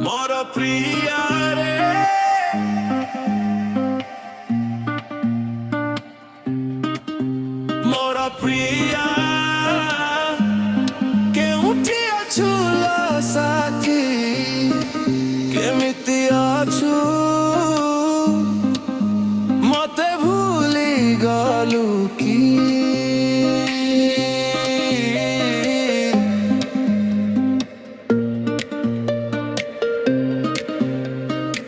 मोर प्रिया रे मोर प्रिया केउठी अछु लो साथी केमिति अछु मते भूली गलु की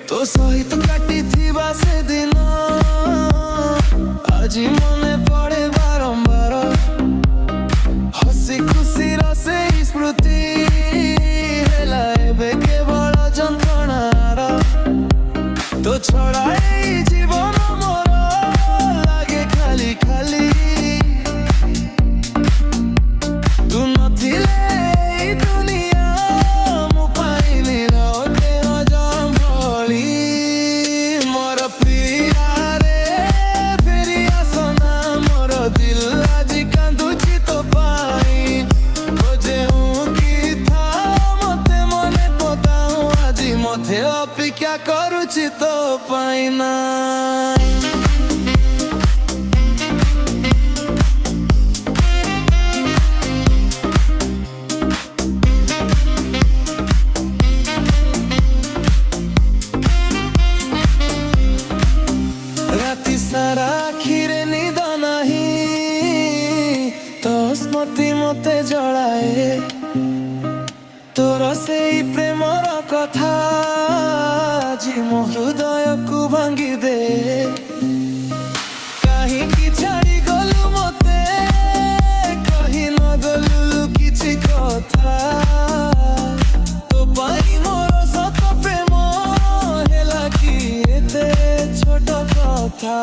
तो सहित काटी थी से दिन आज मने पड़े बारंबार हसी खुशी रसे स्मृति हेला एबे केवल जंत्रणार तो छड़ाई जीवन मोर लागे खाली खाली तू नथिले ई दुनिया मु पाइनी रहे हजम भली मोर प्रिया रे फेरी आसना मोर दिल आज कांदुची तो पाई खोजेऊ की था मते मने पकाऊ आज मथे अपेक्षा करुची तो पाइना राति सारा आखिरे निद नाही तो स्मृति मते जड़ाए तोर से प्रेमर कथा जी मो हृदय को भांगी दे कहीं छाड़ी गलु मते कहीं न गलु किछि कथा तो पाई मोर सत प्रेम हेला कि एते छोट कथा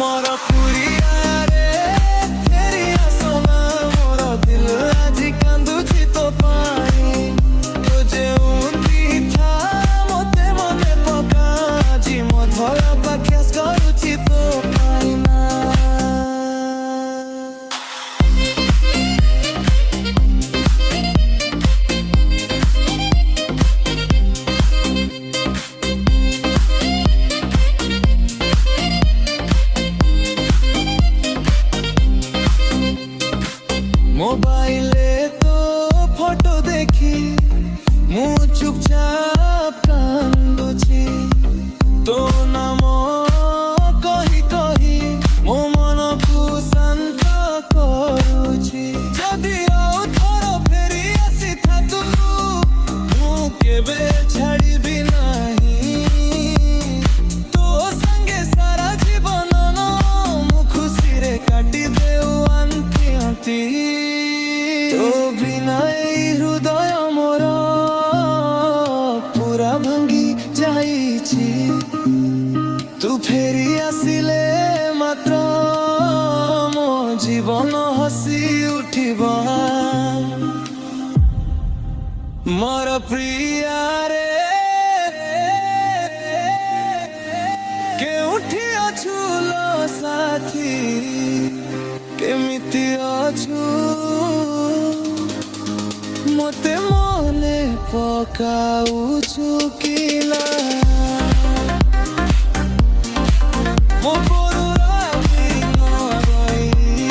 मोर पुरिया रे फेरी आसना मोर दिल आज कांदुची तो पाई तुझे उंदी था मते मने पका जी मो धरा पाख्यास करुची तो पाइना मोबाइले तो फोटो देखी मु चुपचाप कांदुची तो नाम कही कही मो मन को शांत करुची जदि आउ थोर फेरी आसी था तू मु केबे छाड़िबी नाही तो संगे सारा जीवन मु खुशी रे काटी देउ अंति अंति तो बिना हृदय मोर पूरा भांगी जाइछि तू फेरी आसिले मात्र मो जीवन हसी उठिबा मोर प्रिया रे केउठी अछु लो साथी केमिति अछु मते मने पकाउछु किला मो परुरा बिन रही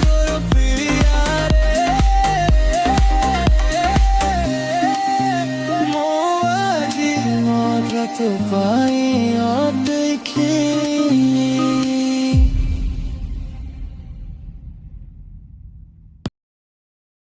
मोर प्रिया रे मो आजी मत तो पाई देखी